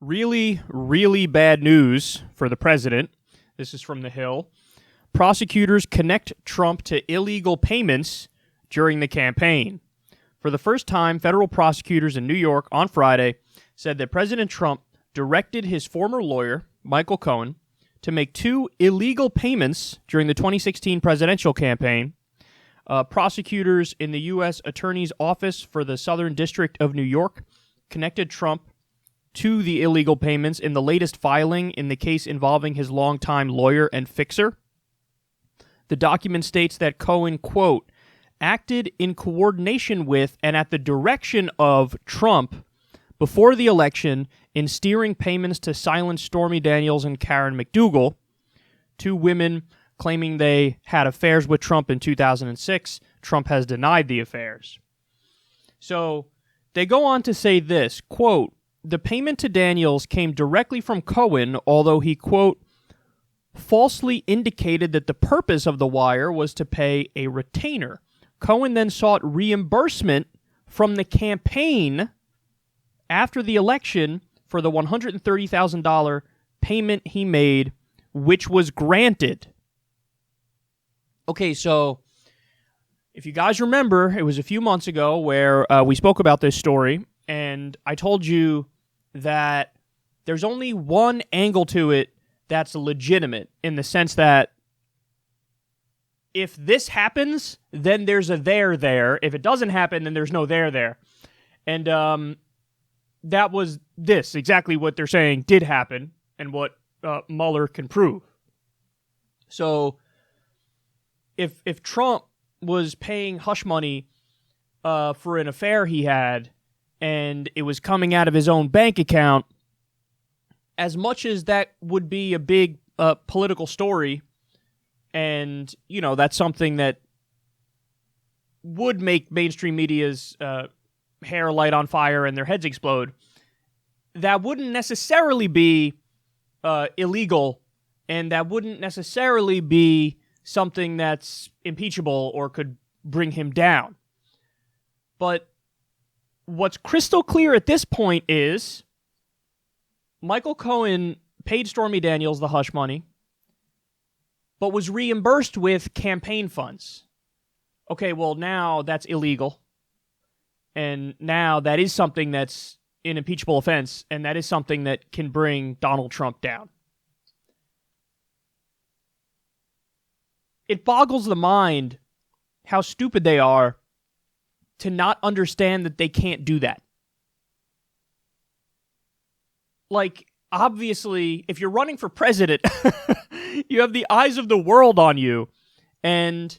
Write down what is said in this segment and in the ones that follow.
Really, really bad news for the president. This is from The Hill. Prosecutors connect Trump to illegal payments during the campaign. For the first time, federal prosecutors in New York on Friday said that President Trump directed his former lawyer, Michael Cohen, to make two illegal payments during the 2016 presidential campaign. Prosecutors in the U.S. Attorney's Office for the Southern District of New York connected Trump to the illegal payments in the latest filing in the case involving his longtime lawyer and fixer. The document states that Cohen, quote, acted in coordination with and at the direction of Trump before the election in steering payments to silence Stormy Daniels and Karen McDougal, two women claiming they had affairs with Trump in 2006. Trump has denied the affairs. So they go on to say this, quote, the payment to Daniels came directly from Cohen, although he, quote, falsely indicated that the purpose of the wire was to pay a retainer. Cohen then sought reimbursement from the campaign after the election for the $130,000 payment he made, which was granted. Okay, so if you guys remember, it was a few months ago where we spoke about this story, and I told you that there's only one angle to it that's legitimate, in the sense that if this happens, then there's a there. If it doesn't happen, then there's no there. And that was this, exactly what they're saying did happen, and what Mueller can prove. So if Trump was paying hush money for an affair he had, and it was coming out of his own bank account, as much as that would be a big political story, and, you know, that's something that would make mainstream media's hair light on fire and their heads explode, that wouldn't necessarily be illegal, and that wouldn't necessarily be something that's impeachable or could bring him down. But what's crystal clear at this point is Michael Cohen paid Stormy Daniels the hush money, but was reimbursed with campaign funds. Okay, well, now that's illegal. And now that is something that's an impeachable offense, and that is something that can bring Donald Trump down. It boggles the mind how stupid they are to not understand that they can't do that. Like, obviously, if you're running for president, you have the eyes of the world on you. And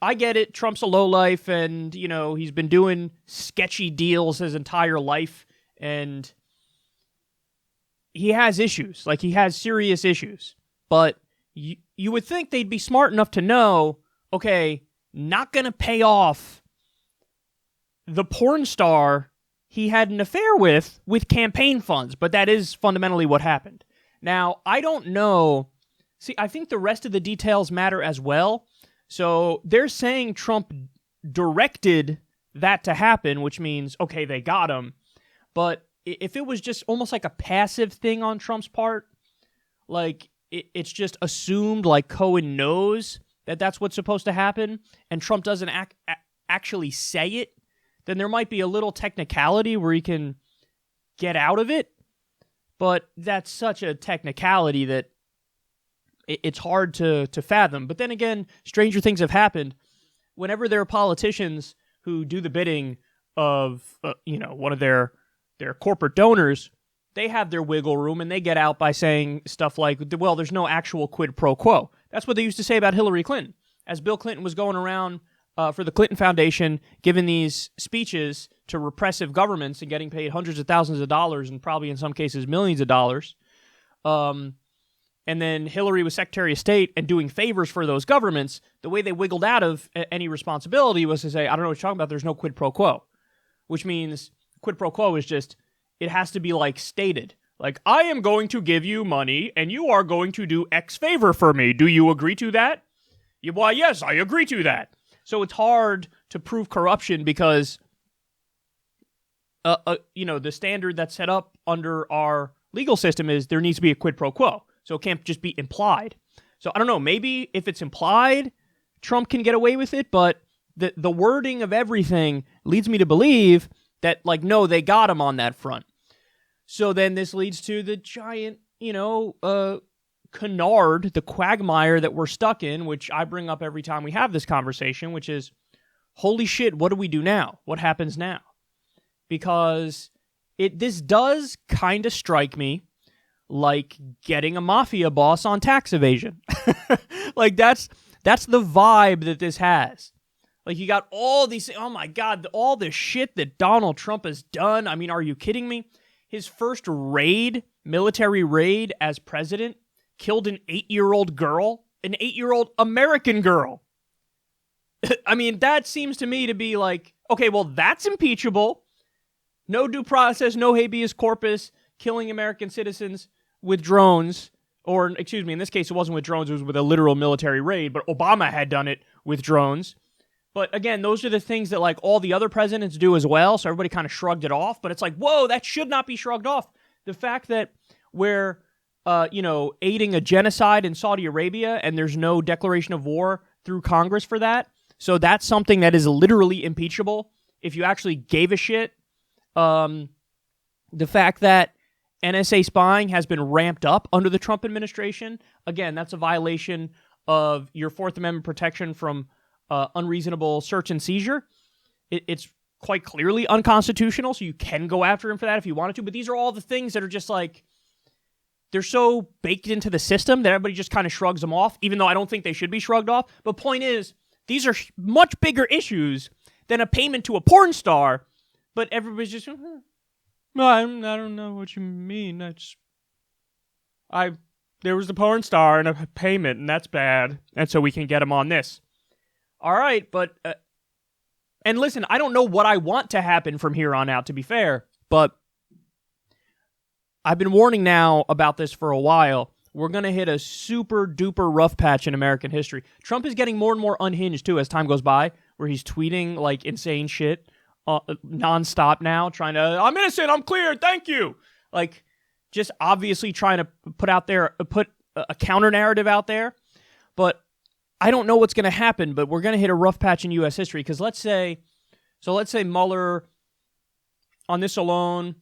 I get it, Trump's a lowlife, and, you know, he's been doing sketchy deals his entire life, and he has issues. Like, he has serious issues. But you would think they'd be smart enough to know, okay, not going to pay off the porn star he had an affair with campaign funds, but that is fundamentally what happened. Now, I don't know. See, I think the rest of the details matter as well. So they're saying Trump directed that to happen, which means, okay, they got him. But if it was just almost like a passive thing on Trump's part, like it's just assumed, like Cohen knows that that's what's supposed to happen, and Trump doesn't actually say it, then there might be a little technicality where he can get out of it. But that's such a technicality that it's hard to fathom. But then again, stranger things have happened. Whenever there are politicians who do the bidding of one of their corporate donors, they have their wiggle room, and they get out by saying stuff like, well, there's no actual quid pro quo. That's what they used to say about Hillary Clinton. As Bill Clinton was going around for the Clinton Foundation, giving these speeches to repressive governments and getting paid hundreds of thousands of dollars, and probably in some cases millions of dollars, and then Hillary was Secretary of State and doing favors for those governments, the way they wiggled out of any responsibility was to say, I don't know what you're talking about, there's no quid pro quo. Which means quid pro quo is just, it has to be like stated. Like, I am going to give you money, and you are going to do X favor for me. Do you agree to that? Why, yes, I agree to that. So it's hard to prove corruption because the standard that's set up under our legal system is there needs to be a quid pro quo. So it can't just be implied. So I don't know, maybe if it's implied, Trump can get away with it, but the wording of everything leads me to believe that, like, no, they got him on that front. So then this leads to the giant, canard, the quagmire that we're stuck in, which I bring up every time we have this conversation, which is, holy shit, what do we do now? What happens now? Because this does kind of strike me like getting a mafia boss on tax evasion. Like, that's the vibe that this has. Like, you got all these, oh my God, all this shit that Donald Trump has done. I mean, are you kidding me? His first military raid as president, killed an 8-year-old girl, an 8-year-old American girl. I mean, that seems to me to be like, okay, well, that's impeachable. No due process, no habeas corpus, killing American citizens with drones. Or, excuse me, in this case, it wasn't with drones, it was with a literal military raid, but Obama had done it with drones. But again, those are the things that, like, all the other presidents do as well, so everybody kind of shrugged it off. But it's like, whoa, that should not be shrugged off. The fact that we're, aiding a genocide in Saudi Arabia and there's no declaration of war through Congress for that, so that's something that is literally impeachable if you actually gave a shit. The fact that NSA spying has been ramped up under the Trump administration, again, that's a violation of your Fourth Amendment protection from unreasonable search and seizure. It's quite clearly unconstitutional, so you can go after him for that if you wanted to, but these are all the things that are just like, they're so baked into the system that everybody just kind of shrugs them off, even though I don't think they should be shrugged off. But point is, these are much bigger issues than a payment to a porn star, but everybody's just, I don't know what you mean. There was the porn star and a payment, and that's bad, and so we can get him on this. All right, but, and listen, I don't know what I want to happen from here on out, to be fair, but I've been warning now about this for a while. We're going to hit a super duper rough patch in American history. Trump is getting more and more unhinged, too, as time goes by, where he's tweeting, like, insane shit nonstop now, trying to, I'm innocent, I'm clear, thank you. Like, just obviously trying to put a counter narrative out there. But I don't know what's going to happen, but we're going to hit a rough patch in U.S. history, because let's say Mueller, on this alone,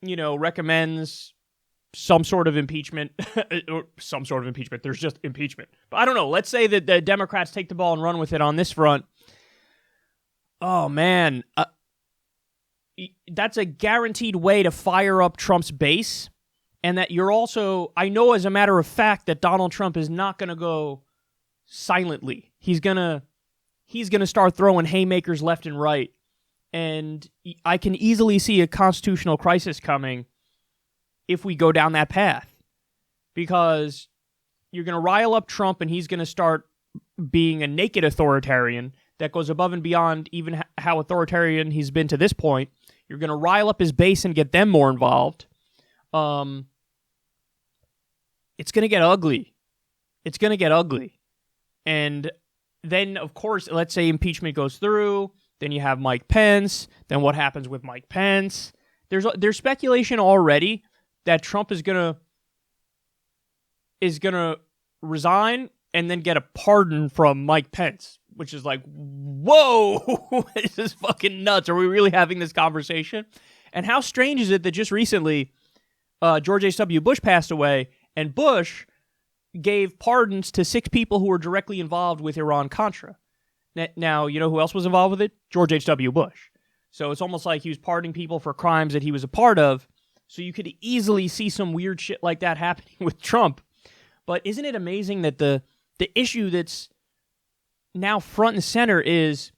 recommends some sort of impeachment, or some sort of impeachment. There's just impeachment. But I don't know. Let's say that the Democrats take the ball and run with it on this front. Oh, man. That's a guaranteed way to fire up Trump's base. And that you're also, I know as a matter of fact that Donald Trump is not going to go silently. He's going to start throwing haymakers left and right. And I can easily see a constitutional crisis coming if we go down that path. Because you're going to rile up Trump and he's going to start being a naked authoritarian that goes above and beyond even how authoritarian he's been to this point. You're going to rile up his base and get them more involved. It's going to get ugly. It's going to get ugly. And then, of course, let's say impeachment goes through. Then you have Mike Pence. Then what happens with Mike Pence? There's speculation already that Trump is gonna resign and then get a pardon from Mike Pence, which is like, whoa, this is fucking nuts. Are we really having this conversation? And how strange is it that just recently George H.W. Bush passed away, and Bush gave pardons to 6 people who were directly involved with Iran-Contra. Now, you know who else was involved with it? George H.W. Bush. So it's almost like he was pardoning people for crimes that he was a part of. So you could easily see some weird shit like that happening with Trump. But isn't it amazing that the issue that's now front and center is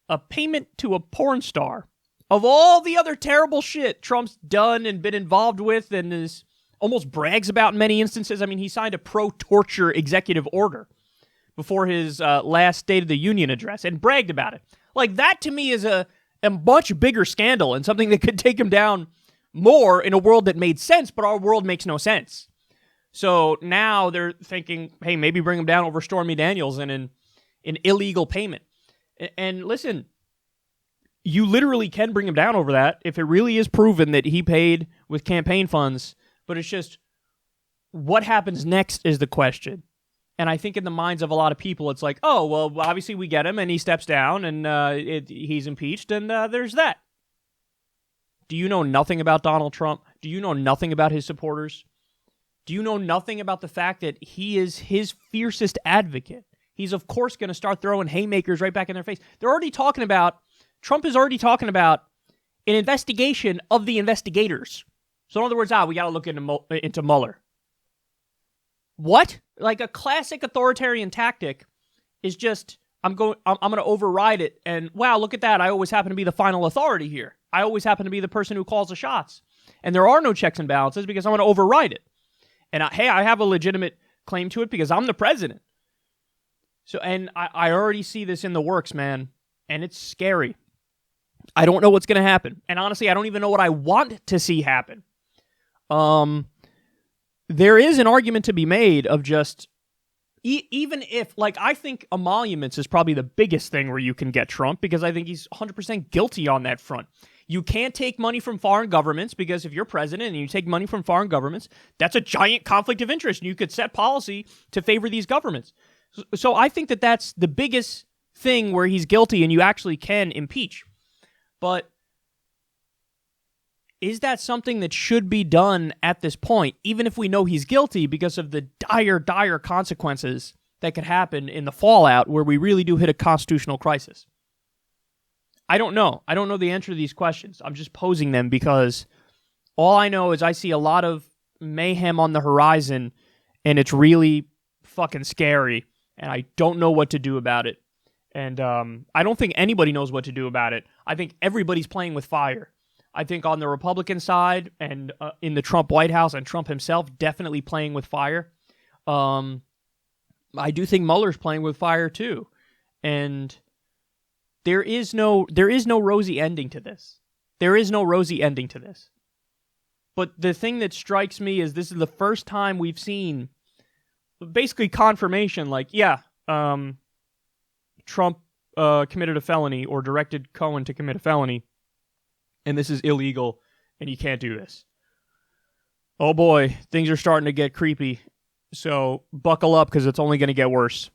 a payment to a porn star? Of all the other terrible shit Trump's done and been involved with and is almost brags about in many instances. I mean, he signed a pro-torture executive order before his last State of the Union address and bragged about it. Like, that to me is a much bigger scandal and something that could take him down more in a world that made sense, but our world makes no sense. So now they're thinking, hey, maybe bring him down over Stormy Daniels and an illegal payment. And listen, you literally can bring him down over that if it really is proven that he paid with campaign funds. But it's just, what happens next is the question. And I think in the minds of a lot of people, it's like, oh, well, obviously we get him and he steps down and he's impeached and there's that. Do you know nothing about Donald Trump? Do you know nothing about his supporters? Do you know nothing about the fact that he is his fiercest advocate? He's, of course, going to start throwing haymakers right back in their face. Trump is already talking about an investigation of the investigators. So in other words, we got to look into Mueller. What? Like a classic authoritarian tactic is just, I'm going to override it. And wow, look at that. I always happen to be the final authority here. I always happen to be the person who calls the shots. And there are no checks and balances because I'm going to override it. And I have a legitimate claim to it because I'm the president. So, and I already see this in the works, man. And it's scary. I don't know what's going to happen. And honestly, I don't even know what I want to see happen. There is an argument to be made of just, even if, like, I think emoluments is probably the biggest thing where you can get Trump because I think he's 100% guilty on that front. You can't take money from foreign governments because if you're president and you take money from foreign governments, that's a giant conflict of interest and you could set policy to favor these governments. So I think that that's the biggest thing where he's guilty and you actually can impeach. But is that something that should be done at this point, even if we know he's guilty because of the dire consequences that could happen in the fallout where we really do hit a constitutional crisis? I don't know. I don't know the answer to these questions. I'm just posing them because all I know is I see a lot of mayhem on the horizon and it's really fucking scary and I don't know what to do about it. And I don't think anybody knows what to do about it. I think everybody's playing with fire. I think on the Republican side and in the Trump White House and Trump himself definitely playing with fire. I do think Mueller's playing with fire too. And there is no rosy ending to this. There is no rosy ending to this. But the thing that strikes me is this is the first time we've seen basically confirmation like, Trump committed a felony or directed Cohen to commit a felony, and this is illegal, and you can't do this. Oh boy, things are starting to get creepy. So buckle up because it's only going to get worse.